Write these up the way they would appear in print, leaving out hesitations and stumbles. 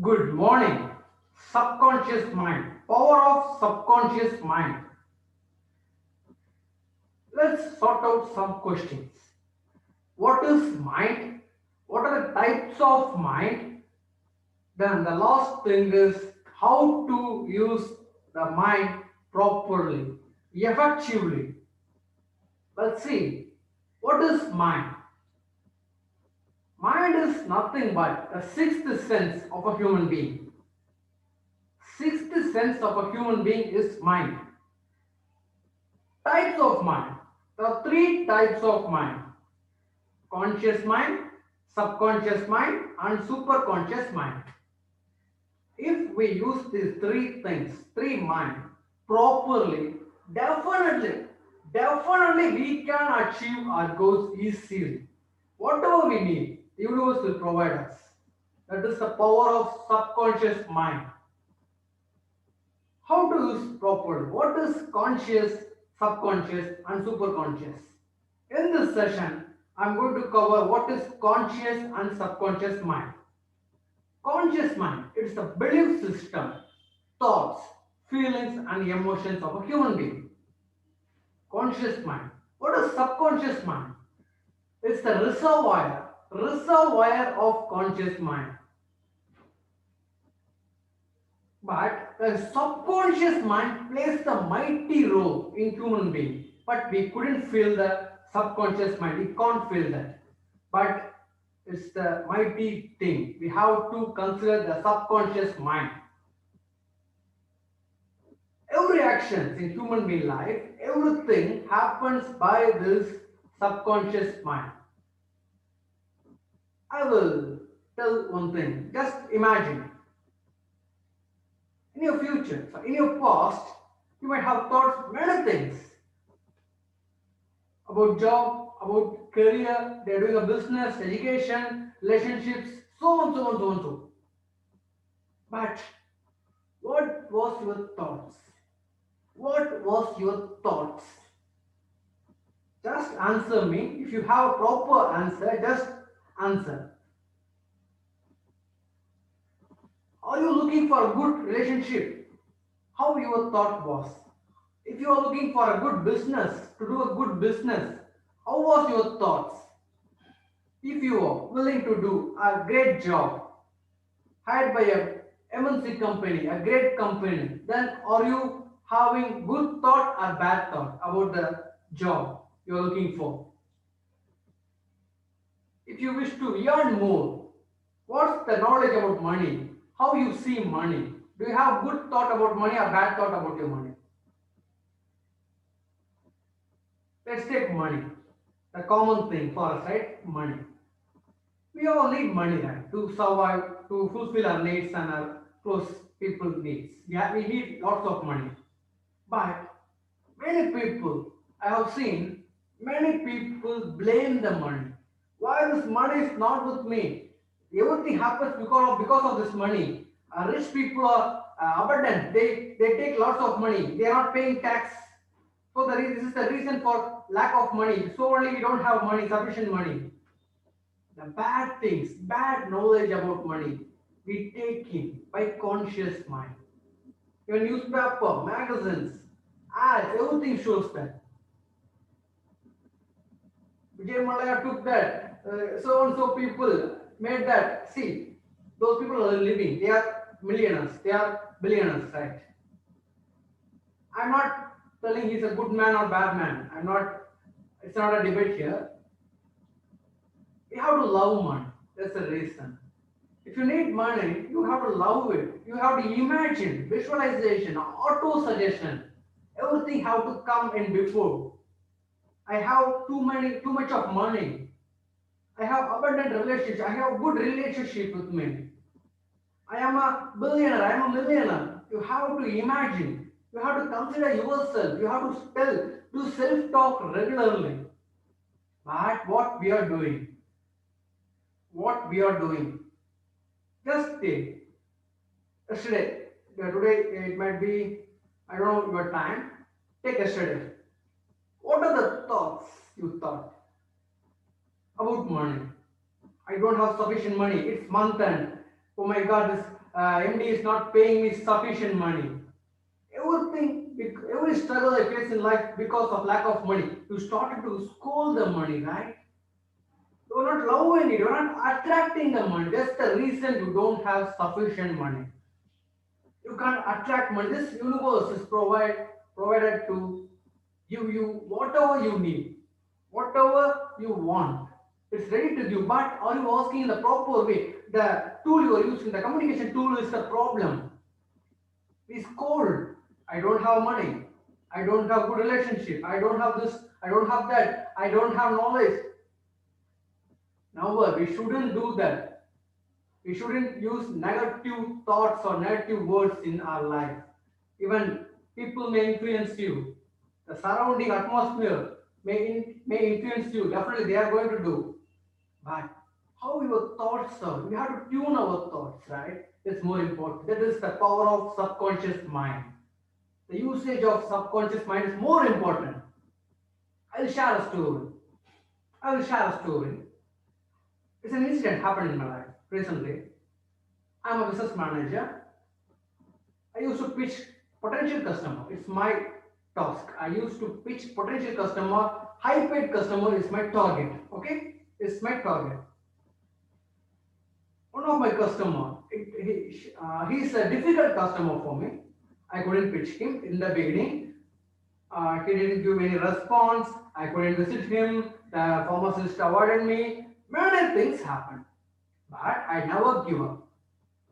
Good morning. Subconscious mind. Power of subconscious mind. Let's sort out some questions. What is mind? What are the types of mind? Then the last thing is how to use the mind properly, effectively. Let's see. What is mind? Mind is nothing but the sixth sense of a human being. Sixth sense of a human being is mind. Types of mind. There are three types of mind: conscious mind, subconscious mind, and superconscious mind. If we use these three things, three mind, properly, definitely, definitely we can achieve our goals easily. Whatever we need, the universe will provide us. That is the power of subconscious mind. How to use properly? What is conscious, subconscious, and superconscious? In this session, I'm going to cover what is conscious and subconscious mind. Conscious mind, it's the belief system, thoughts, feelings, and emotions of a human being. Conscious mind. What is subconscious mind? It's the reservoir of conscious mind. But the subconscious mind plays the mighty role in human being. But we couldn't feel the subconscious mind. We can't feel that. But it's the mighty thing. We have to consider the subconscious mind. Every action in human being life, everything happens by this subconscious mind. I will tell one thing. Just imagine in your future, so in your past, you might have thought many things about job, about career, they're doing a business, education, relationships, so on, so on, so on, so. But what was your thoughts? What was your thoughts? Just answer me. If you have a proper answer, just answer. Are you looking for a good relationship? How your thought was? If you are looking for a good business, to do a good business, how was your thoughts? If you are willing to do a great job, hired by a MNC company, a great company, then are you having good thought or bad thought about the job you are looking for? If you wish to earn more, what's the knowledge about money? How you see money? Do you have good thought about money or bad thought about your money? Let's take money. The common thing for us, right? Money. We all need money, right? To survive, to fulfill our needs and our close people needs. We need lots of money. But many people, I have seen, many people blame the money. Why this money is not with me? Everything happens because of this money. Rich people are abundant. They take lots of money. They are not paying tax. So this is the reason for lack of money. So only we don't have money, sufficient money. The bad things, bad knowledge about money, we take in by conscious mind. Your newspaper, magazines, ads, everything shows that. Vijay Malaya took that. So and so people made that. See, those people are living. They are millionaires. They are billionaires, right? I'm not telling he's a good man or bad man. I'm not. It's not a debate here. We have to love money. That's the reason. If you need money, you have to love it. You have to imagine, visualization, auto suggestion. Everything have to come in before. I have too much of money. I have abundant relationship. I have good relationship with me. I am a billionaire. I am a millionaire. You have to imagine. You have to consider yourself. You have to do self-talk regularly. But what we are doing, just take yesterday, today it might be, I don't know your time, take yesterday. What are the thoughts you thought about money? I don't have sufficient money. It's month end. Oh my God, this MD is not paying me sufficient money. Everything, every struggle I face in life because of lack of money. You started to scold the money, right? You're not loving it, you're not attracting the money. That's the reason you don't have sufficient money. You can't attract money. This universe is provided to give you whatever you need, whatever you want. It's ready to give, but are you asking in the proper way? The tool you are using, the communication tool is the problem. It's cold. I don't have money. I don't have good relationship. I don't have this. I don't have that. I don't have knowledge. Now, we shouldn't do that. We shouldn't use negative thoughts or negative words in our life. Even people may influence you. The surrounding atmosphere may influence you. Definitely, they are going to do. But how your thoughts are, we have to tune our thoughts, right? It's more important. That is the power of subconscious mind. The usage of subconscious mind is more important. I will share a story. I will share a story. It's an incident happened in my life recently. I'm a business manager. I used to pitch potential customer. It's my task. I used to pitch potential customer. High paid customer is my target. Okay, it's my target. One of my customer, he's a difficult customer for me. I couldn't pitch him in the beginning. He didn't give any response. I couldn't visit him. The pharmacist avoided me. Many things happened, but I never give up.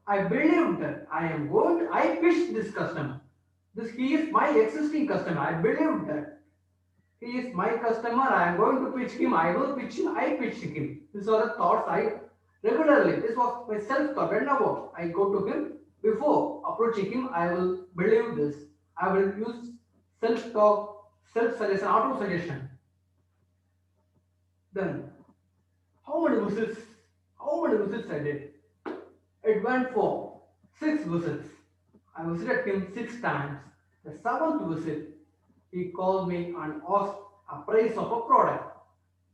I believed that I pitched this customer. He is my existing customer. I believed that he is my customer. I am going to pitch him. I will pitch him. I pitched him. These are the thoughts I regularly. This was my self-thought. Whenever I go to him, before approaching him, I will believe this. I will use self-talk, self-suggestion, auto-suggestion. Then, how many visits? How many visits I did? It went for 6 visits. I visited him 6 times. The 7th visit, he called me and asked a price of a product.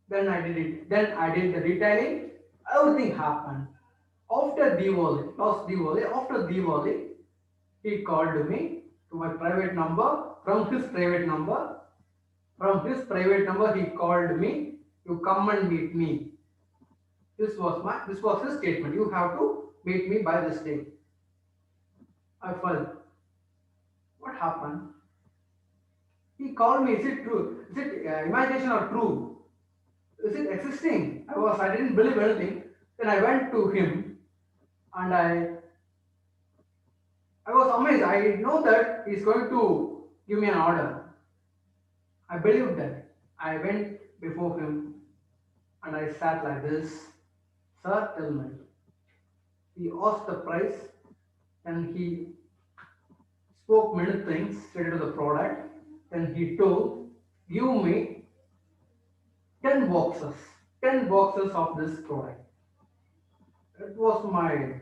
Then I did it. Then I did the detailing. Everything happened. After Diwali, last Diwali, after Diwali, he called me to my private number. From his private number, he called me. You come and meet me. This was his statement. You have to meet me by this day. I felt, what happened? He called me. Is it true? Is it imagination or true? Is it existing? I didn't believe anything. Then I went to him and I was amazed. I know that he's going to give me an order. I believed that. I went before him and I sat like this. Sir, tell me. He asked the price and he spoke many things related to the product. Then he told, give me 10 boxes, 10 boxes of this product. It was my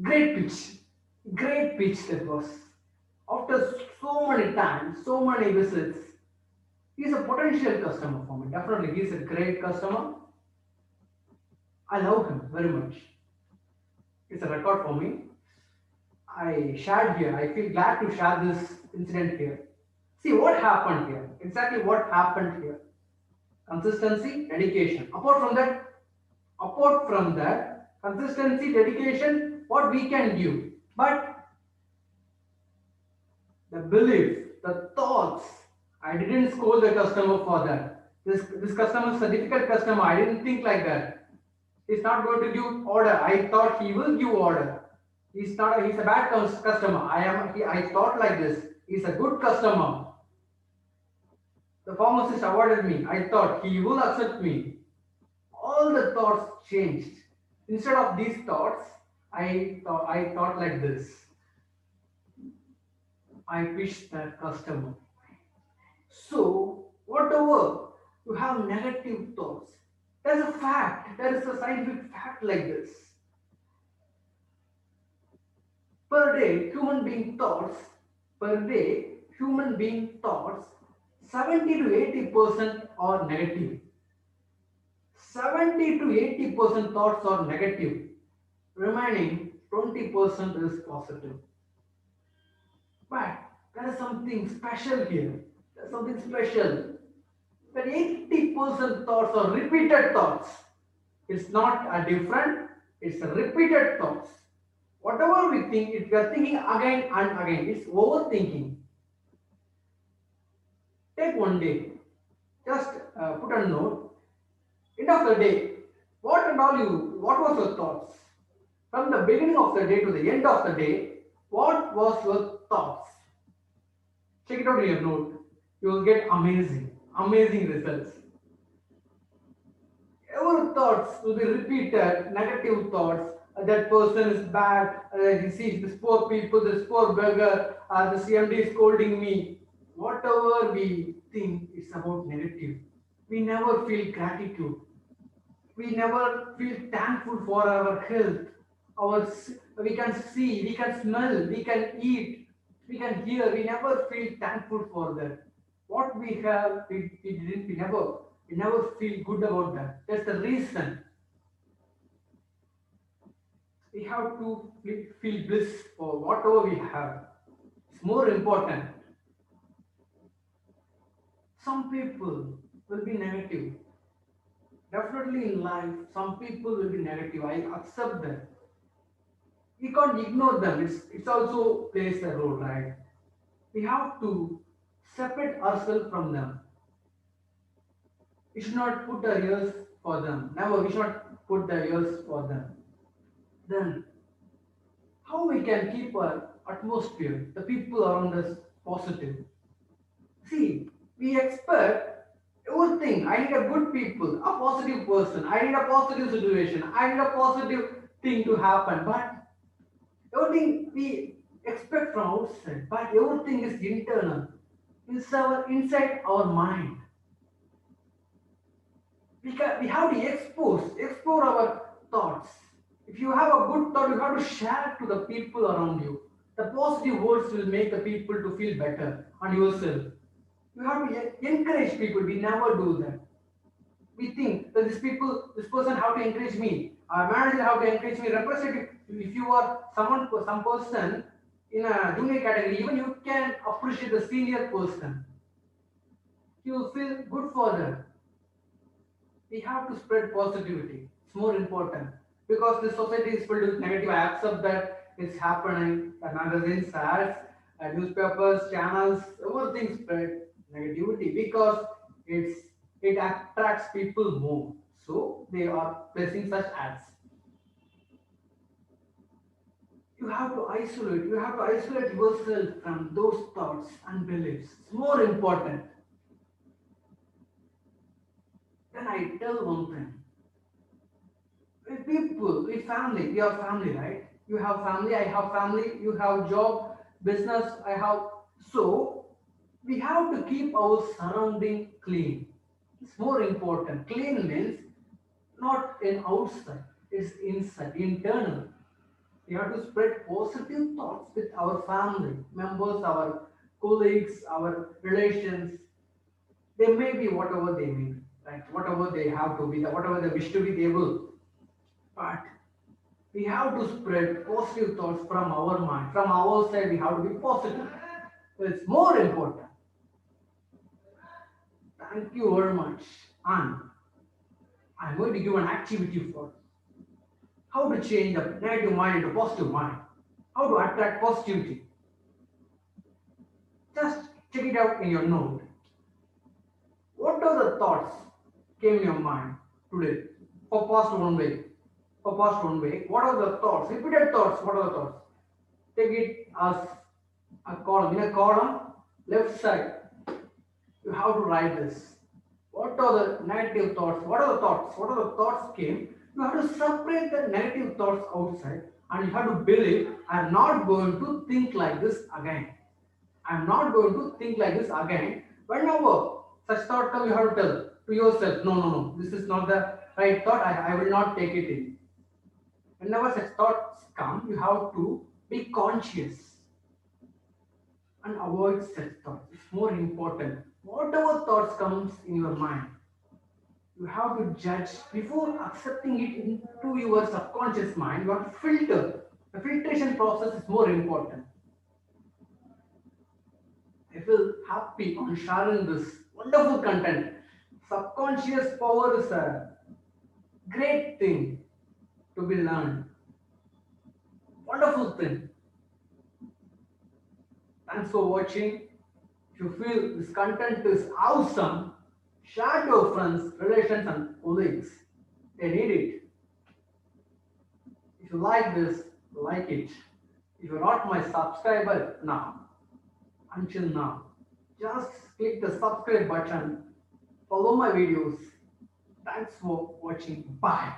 great pitch that was. After so many times, so many visits, he's a potential customer for me. Definitely, he's a great customer. I love him very much. It's a record for me. I shared here. I feel glad to share this incident here. See what happened here. Exactly what happened here. Consistency, dedication. Apart from that, consistency, dedication, what we can give. But the belief, the thoughts, I didn't scold the customer for that. This customer is a difficult customer. I didn't think like that. He's not going to give order. I thought he will give order. He's a bad customer. I thought like this. He's a good customer. The pharmacist avoided me. I thought he will accept me. All the thoughts changed. Instead of these thoughts, I thought like this. I pitched that customer. So, whatever you have negative thoughts, there's a fact, there is a scientific fact like this. Per day, human being thoughts, 70 to 80% are negative. 70 to 80% thoughts are negative. Remaining 20% is positive. But there is something special here. There's something special. That 80% thoughts are repeated thoughts. It's not a different, it's a repeated thoughts. Whatever we think, if we are thinking again and again, it's overthinking. Take one day, just put a note. End of the day, what was your thoughts? From the beginning of the day to the end of the day, what was your thoughts? Check it out in your note. You will get amazing results. Our thoughts will be repeated, negative thoughts. That person is bad. He sees this poor people, this poor beggar. The CMD is scolding me. Whatever we think is about negative. We never feel gratitude. We never feel thankful for our health. We can see, we can smell, we can eat, we can hear. We never feel thankful for that. What we have, we never feel good about that. That's the reason we have to feel bliss for whatever we have. It's more important. Some people will be negative. Definitely in life, some people will be negative. I accept that. We can't ignore them. It's also plays a role, right? We have to separate ourselves from them. We should not put our ears for them. Never, we should not put the ears for them. Then, how we can keep our atmosphere, the people around us, positive? See, we expect everything. I need a good people, a positive person. I need a positive situation. I need a positive thing to happen. But everything we expect from outside, but everything is internal. It's inside our mind. We have to explore our thoughts. If you have a good thought, you have to share it to the people around you. The positive words will make the people to feel better on yourself. You have to encourage people. We never do that. We think that this person have to encourage me. Our manager have to encourage me. Representative, if you are some person in a junior category, even you can appreciate the senior person. You will feel good for them. We have to spread positivity. It's more important because the society is filled with negative. I accept that it's happening. The magazines, ads, newspapers, channels, everything spread negativity because it attracts people more. So they are placing such ads. You have to isolate yourself from those thoughts and beliefs. It's more important. Then I tell one thing. With people, with family, we are family, right? You have family, I have family, you have job, business, I have. So we have to keep our surrounding clean. It's more important. Clean means not in outside, it's inside, internal. We have to spread positive thoughts with our family members, our colleagues, our relations. They may be whatever they mean, right? Whatever they have to be, whatever they wish to be able. But we have to spread positive thoughts from our mind. From our side, we have to be positive. So it's more important. Thank you very much. And I'm going to give an activity for how to change the negative mind into positive mind. How to attract positivity. Just check it out in your note. What are the thoughts came in your mind today for past 1 week? For past 1 week, what are the thoughts? Repeated thoughts. What are the thoughts? Take it as a column. In a column, left side, you have to write this. What are the negative thoughts? What are the thoughts? What are the thoughts came? You have to separate the negative thoughts outside and you have to believe I'm not going to think like this again. I'm not going to think like this again. Whenever such thought come, you have to tell to yourself, no, this is not the right thought. I will not take it in. Whenever such thoughts come, you have to be conscious and avoid such thoughts. It's more important. Whatever thoughts comes in your mind, you have to judge before accepting it into your subconscious mind. You have to filter. The filtration process is more important. I feel happy on sharing this wonderful content. Subconscious power is a great thing to be learned. Wonderful thing. Thanks for watching. If you feel this content is awesome, share to your friends, relations, and colleagues. They need it. If you like this, like it. If you're not my subscriber now, until now, just click the subscribe button, follow my videos. Thanks for watching. Bye.